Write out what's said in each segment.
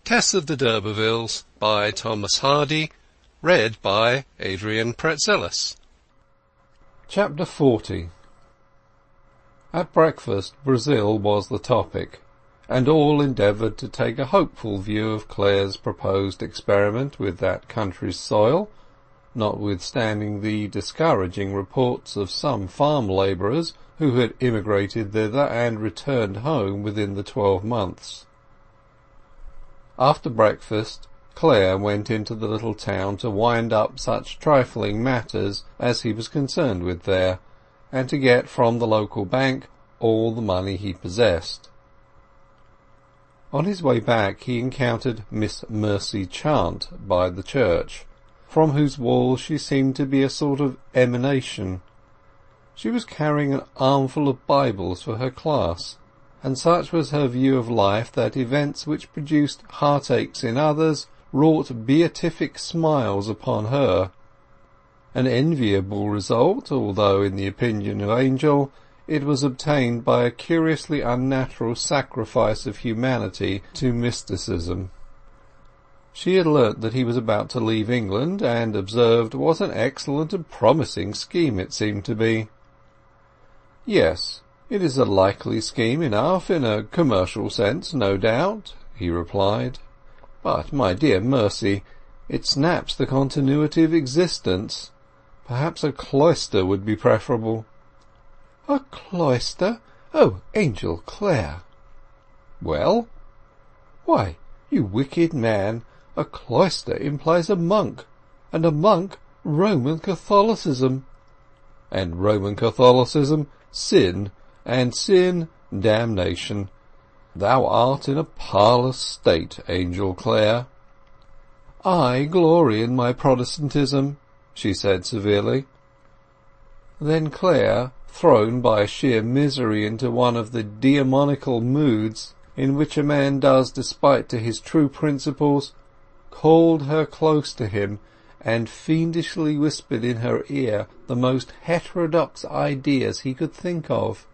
Tess of the Urbervilles by Thomas Hardy. Read by Adrian Pretzelis. Chapter 40. At breakfast Brazil was the topic, and all endeavoured to take a hopeful view of Clare's proposed experiment with that country's soil, notwithstanding the discouraging reports of some farm labourers who had immigrated thither and returned home within the 12 months. After breakfast Clare went into the little town to wind up such trifling matters as he was concerned with there, and to get from the local bank all the money he possessed. On his way back he encountered Miss Mercy Chant by the church, from whose walls she seemed to be a sort of emanation. She was carrying an armful of Bibles for her class, and such was her view of life that events which produced heartaches in others wrought beatific smiles upon her. An enviable result, although in the opinion of Angel it was obtained by a curiously unnatural sacrifice of humanity to mysticism. She had learnt that he was about to leave England, and observed what an excellent and promising scheme it seemed to be. "Yes, it is a likely scheme enough, in a commercial sense, no doubt," he replied. "But, my dear Mercy, it snaps the continuity of existence. Perhaps a cloister would be preferable." "A cloister? Oh, Angel Clare!" "Well?" "Why, you wicked man, a cloister implies a monk, and a monk Roman Catholicism. And Roman Catholicism sin, and sin damnation. Thou art in a parlous state, Angel Clare." "I glory in my Protestantism," she said severely. Then Clare, thrown by sheer misery into one of the demoniacal moods in which a man does despite to his true principles, called her close to him and fiendishly whispered in her ear the most heterodox ideas he could think of.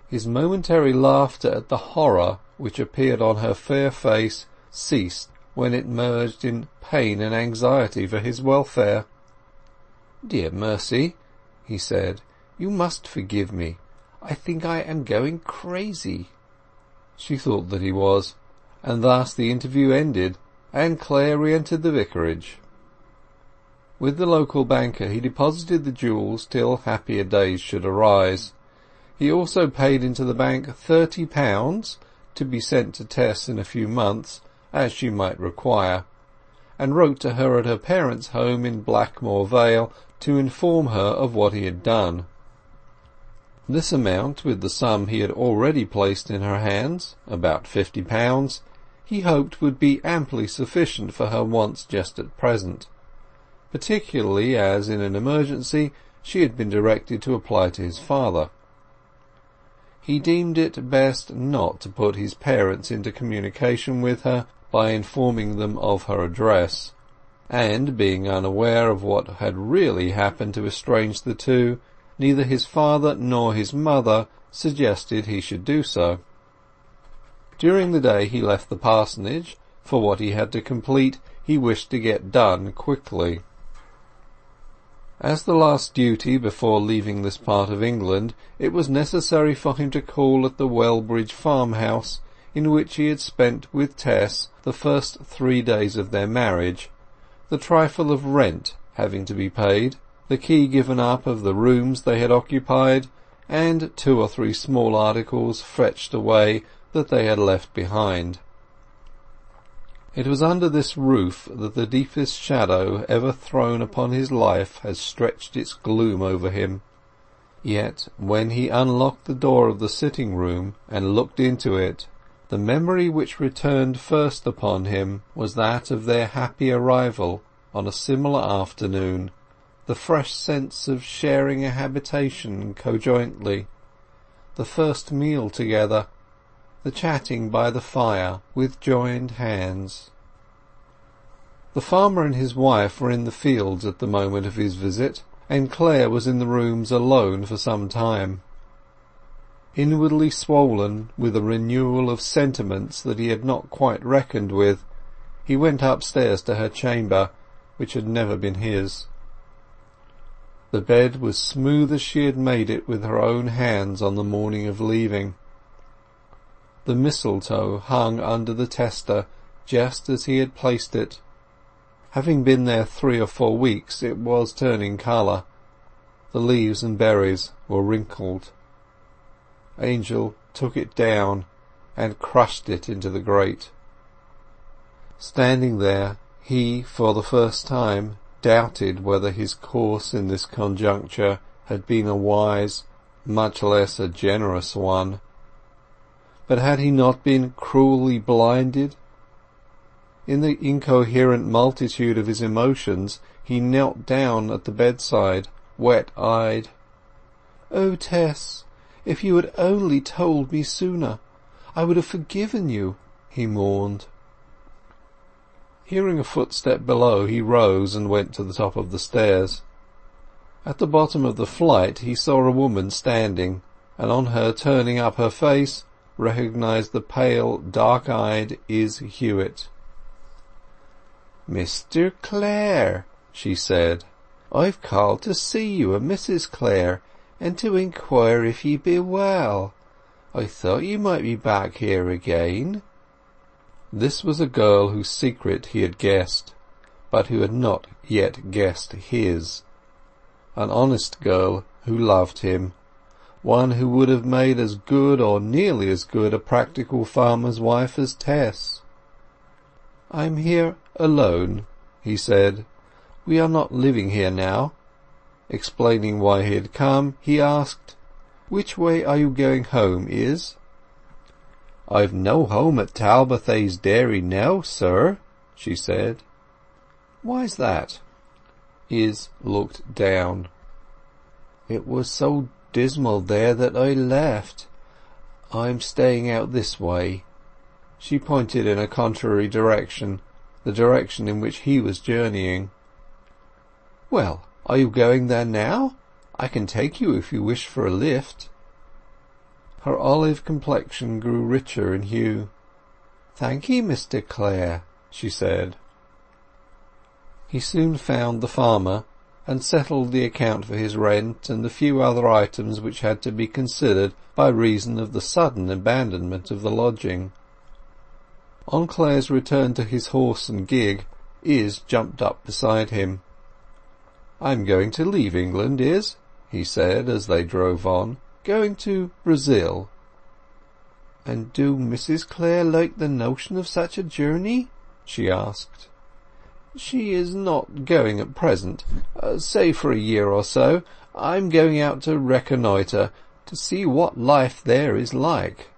His momentary laughter at the horror which appeared on her fair face ceased when it merged in pain and anxiety for his welfare. "Dear Mercy," he said, "you must forgive me. I think I am going crazy." She thought that he was, and thus the interview ended, and Clare re-entered the vicarage. With the local banker he deposited the jewels till happier days should arise. He also paid into the bank £30, to be sent to Tess in a few months, as she might require, and wrote to her at her parents' home in Blackmore Vale to inform her of what he had done. This amount, with the sum he had already placed in her hands, about £50, he hoped would be amply sufficient for her wants just at present, particularly as in an emergency she had been directed to apply to his father. He deemed it best not to put his parents into communication with her by informing them of her address, and being unaware of what had really happened to estrange the two, neither his father nor his mother suggested he should do so. During the day he left the parsonage, for what he had to complete he wished to get done quickly. As the last duty before leaving this part of England, it was necessary for him to call at the Wellbridge farmhouse, in which he had spent with Tess the first 3 days of their marriage, the trifle of rent having to be paid, the key given up of the rooms they had occupied, and 2 or 3 small articles fetched away that they had left behind. It was under this roof that the deepest shadow ever thrown upon his life has stretched its gloom over him. Yet when he unlocked the door of the sitting-room and looked into it, the memory which returned first upon him was that of their happy arrival on a similar afternoon, the fresh sense of sharing a habitation conjointly, the first meal together, the chatting by the fire with joined hands. The farmer and his wife were in the fields at the moment of his visit, and Clare was in the rooms alone for some time. Inwardly swollen with a renewal of sentiments that he had not quite reckoned with, he went upstairs to her chamber, which had never been his. The bed was smooth as she had made it with her own hands on the morning of leaving. The mistletoe hung under the tester just as he had placed it. Having been there 3 or 4 weeks, it was turning colour. The leaves and berries were wrinkled. Angel took it down and crushed it into the grate. Standing there, he, for the first time, doubted whether his course in this conjuncture had been a wise, much less a generous one. But had he not been cruelly blinded? In the incoherent multitude of his emotions, he knelt down at the bedside, wet-eyed. "Oh, Tess, if you had only told me sooner, I would have forgiven you," he mourned. Hearing a footstep below, he rose and went to the top of the stairs. At the bottom of the flight he saw a woman standing, and on her turning up her face recognized the pale, dark-eyed Izz Huett. "Mr. Clare," she said, "I've called to see you and Mrs. Clare, and to inquire if ye be well. I thought you might be back here again." This was a girl whose secret he had guessed, but who had not yet guessed his. An honest girl who loved him, one who would have made as good or nearly as good a practical farmer's wife as Tess. "I'm here alone," he said. "We are not living here now." Explaining why he had come, he asked, "Which way are you going home, Izz?" "I've no home at Talbothays Dairy now, sir," she said. "Why's that?" Izz looked down. "It was so dismal there that I left. I'm staying out this way." She pointed in a contrary direction, the direction in which he was journeying. "Well, are you going there now? I can take you if you wish for a lift." Her olive complexion grew richer in hue. "Thank ye, Mr. Clare," she said. He soon found the farmer, and settled the account for his rent and the few other items which had to be considered by reason of the sudden abandonment of the lodging. On Clare's return to his horse and gig, Izz jumped up beside him. "I'm going to leave England, Izz," he said as they drove on. "Going to Brazil." "And do Mrs. Clare like the notion of such a journey?" she asked. "She is not going at present. Say for a year or so. I'm going out to reconnoitre, to see what life there is like."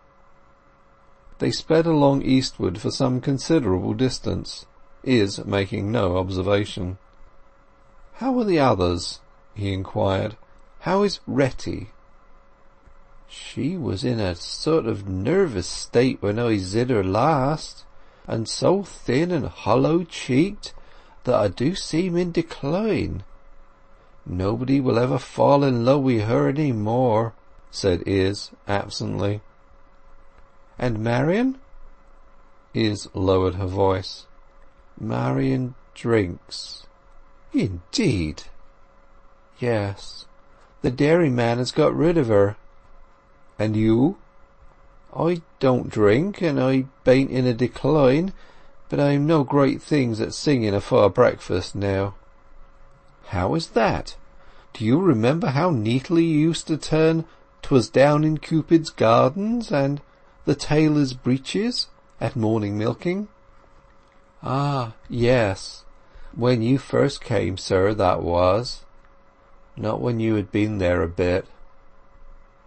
They sped along eastward for some considerable distance, Izz making no observation. "How are the others?" he inquired. "How is Retty?" "She was in a sort of nervous state when I zid her last, and so thin and hollow-cheeked that I do seem in decline. Nobody will ever fall in love with her any more," said Izz absently. "And Marian?" Izz lowered her voice. "Marian drinks." "Indeed?" "Yes. The dairyman has got rid of her." "And you?" "I don't drink, and I bain't in a decline, but I'm no great things at singing afore breakfast now." "How is that? Do you remember how neatly you used to turn 'Twas down in Cupid's Gardens and The Tailor's Breeches at morning milking?" "Ah, yes. When you first came, sir, that was. Not when you had been there a bit."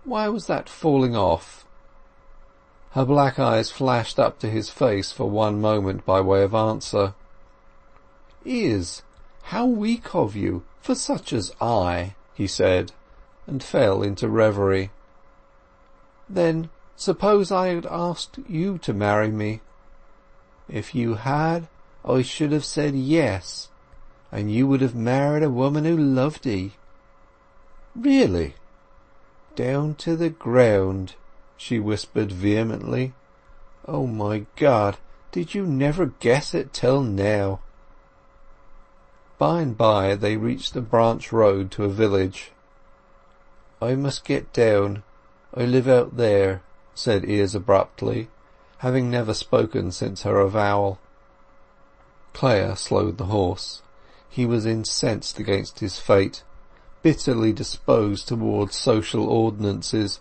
"Why was that falling off?" Her black eyes flashed up to his face for one moment by way of answer. "Izz, how weak of you, for such as I," he said, and fell into reverie. "Then suppose I had asked you to marry me?" "If you had, I should have said yes, and you would have married a woman who loved 'ee." "Really?" "Down to the ground," she whispered vehemently. "Oh, my God, Did you never guess it till now?" By and by they reached a branch road to a village. "I must get down. I live out there," said Izz abruptly, having never spoken since her avowal. Clare slowed the horse. He was incensed against his fate, bitterly disposed towards social ordinances,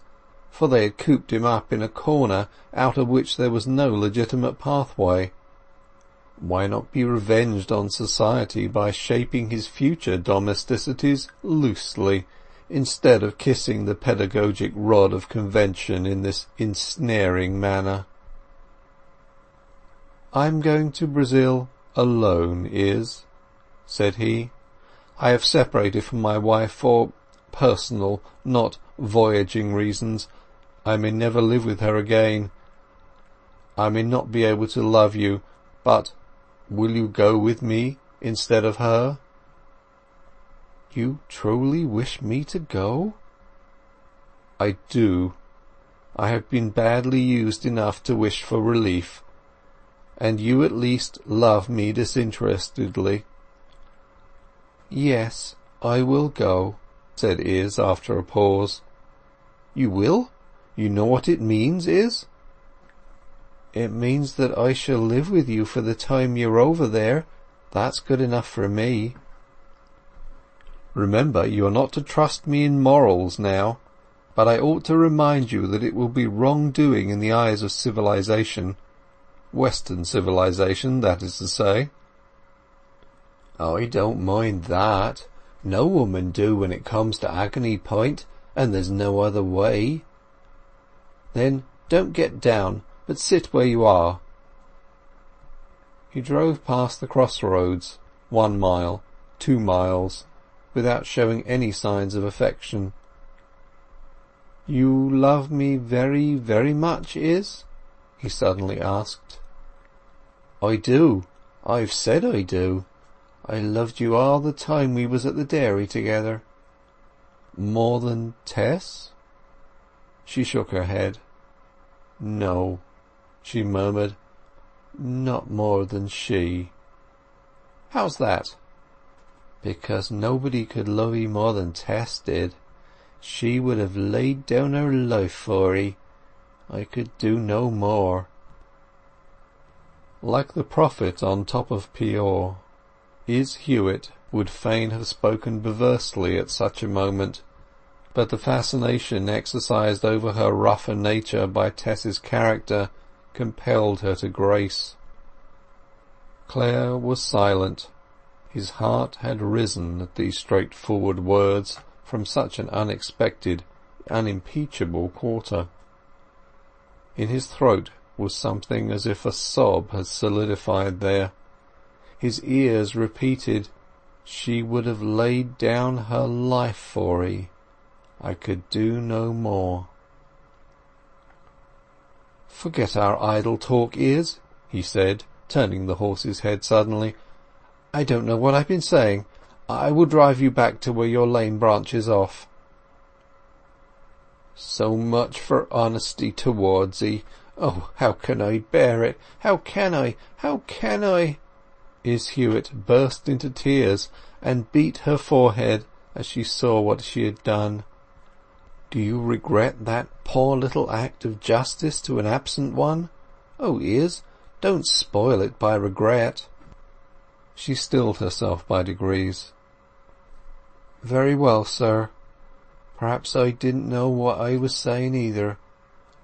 for they had cooped him up in a corner out of which there was no legitimate pathway. Why not be revenged on society by shaping his future domesticities loosely, instead of kissing the pedagogic rod of convention in this ensnaring manner? "I'm going to Brazil alone, Izz," said he. "I have separated from my wife for personal, not voyaging reasons. I may never live with her again. I may not be able to love you, but will you go with me instead of her?" "You truly wish me to go?" "I do. I have been badly used enough to wish for relief, and you at least love me disinterestedly." "Yes, I will go," said Izz after a pause. "You will? You know what it means, Izz?" "It means that I shall live with you for the time you're over there. That's good enough for me." "Remember, you are not to trust me in morals now, but I ought to remind you that it will be wrong-doing in the eyes of civilization. Western civilization, that is to say." "I don't mind that. No woman do when it comes to agony point, and there's no other way." "Then don't get down, but sit where you are." He drove past the crossroads, 1 mile, 2 miles, without showing any signs of affection. "You love me very, very much, Izz?" he suddenly asked. "I do. I've said I do. I loved you all the time we was at the dairy together." "More than Tess?" She shook her head. "No," she murmured, "not more than she." "How's that?" "Because nobody could love 'ee more than Tess did. She would have laid down her life for 'ee. I could do no more." Like the prophet on top of Peor, Izz Huett would fain have spoken perversely at such a moment, but the fascination exercised over her rougher nature by Tess's character compelled her to grace. Clare was silent. His heart had risen at these straightforward words from such an unexpected, unimpeachable quarter. In his throat was something as if a sob had solidified there. His ears repeated, "She would have laid down her life for 'ee. I could do no more." "Forget our idle talk, Izz," he said, turning the horse's head suddenly. "I don't know what I've been saying. I will drive you back to where your lane branches off." "So much for honesty towards 'ee. Oh, how can I bear it? How can I? How can I?" Izz Huett burst into tears and beat her forehead as she saw what she had done. "Do you regret that poor little act of justice to an absent one? Oh, Izz, don't spoil it by regret." She stilled herself by degrees. "Very well, sir. Perhaps I didn't know what I was saying either.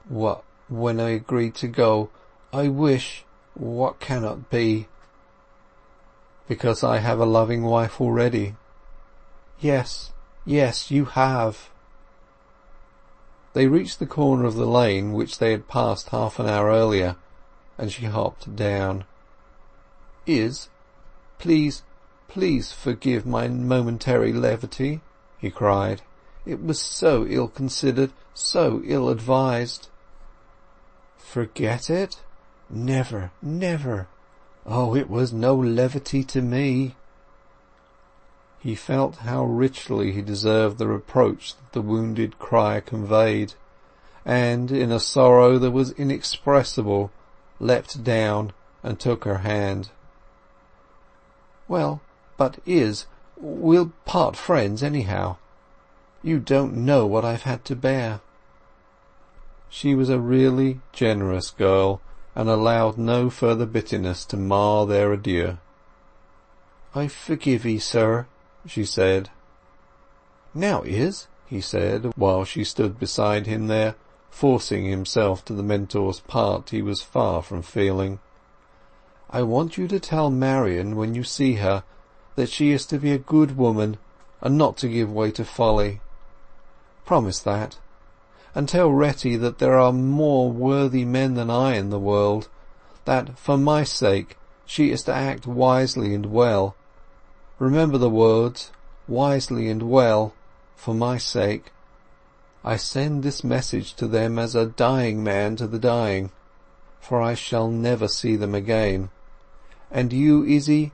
When I agreed to go, I wish what cannot be." "Because I have a loving wife already." "Yes, yes, you have." They reached the corner of the lane which they had passed half an hour earlier, and she hopped down. "Izz, please, please forgive my momentary levity," he cried. "It was so ill-considered, so ill-advised." "Forget it? Never, never. Oh, it was no levity to me." He felt how richly he deserved the reproach that the wounded cry conveyed, and, in a sorrow that was inexpressible, leapt down and took her hand. "Well, but Izz, we'll part friends anyhow. You don't know what I've had to bear." She was a really generous girl, and allowed no further bitterness to mar their adieu. "I forgive 'ee, sir," she said. "Now, Izz," he said, while she stood beside him there, forcing himself to the mentor's part he was far from feeling, "I want you to tell Marian when you see her that she is to be a good woman and not to give way to folly. Promise that. And tell Retty that there are more worthy men than I in the world, that for my sake she is to act wisely and well. Remember the words, wisely and well, for my sake. I send this message to them as a dying man to the dying, for I shall never see them again. And you, Izzy,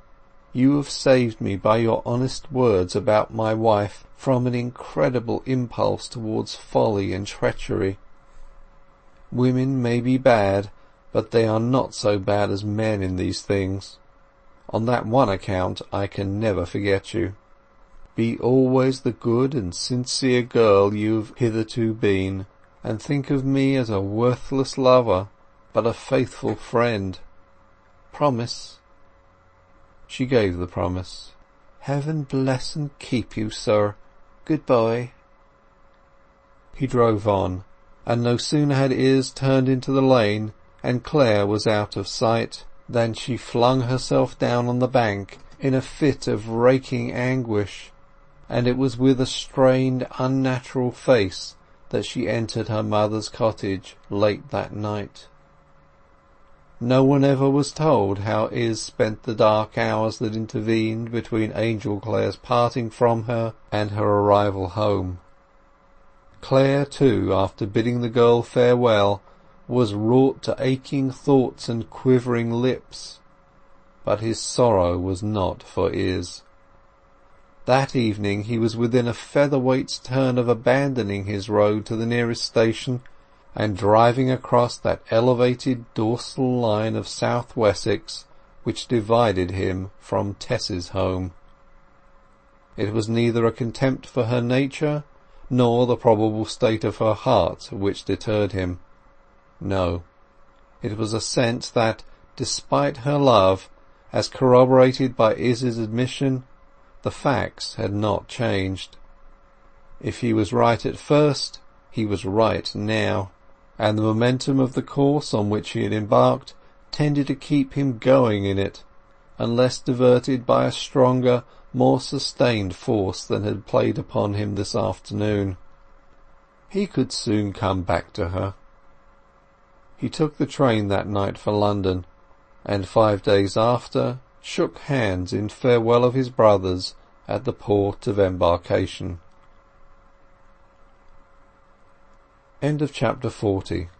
you have saved me by your honest words about my wife from an incredible impulse towards folly and treachery. Women may be bad, but they are not so bad as men in these things. On that one account I can never forget you. Be always the good and sincere girl you've hitherto been, and think of me as a worthless lover, but a faithful friend. Promise." She gave the promise. "Heaven bless and keep you, sir. Goodbye." He drove on, and no sooner had Izz turned into the lane and Clare was out of sight than she flung herself down on the bank in a fit of raking anguish, and it was with a strained, unnatural face that she entered her mother's cottage late that night. No one ever was told how Izz spent the dark hours that intervened between Angel Clare's parting from her and her arrival home. Clare, too, after bidding the girl farewell, was wrought to aching thoughts and quivering lips. But his sorrow was not for Izz. That evening he was within a featherweight's turn of abandoning his road to the nearest station and driving across that elevated dorsal line of South Wessex which divided him from Tess's home. It was neither a contempt for her nature nor the probable state of her heart which deterred him. No, it was a sense that, despite her love, as corroborated by Izz's admission, the facts had not changed. If he was right at first, he was right now, and the momentum of the course on which he had embarked tended to keep him going in it, unless diverted by a stronger, more sustained force than had played upon him this afternoon. He could soon come back to her. He took the train that night for London, and 5 days after shook hands in farewell of his brothers at the port of embarkation. End of chapter 40.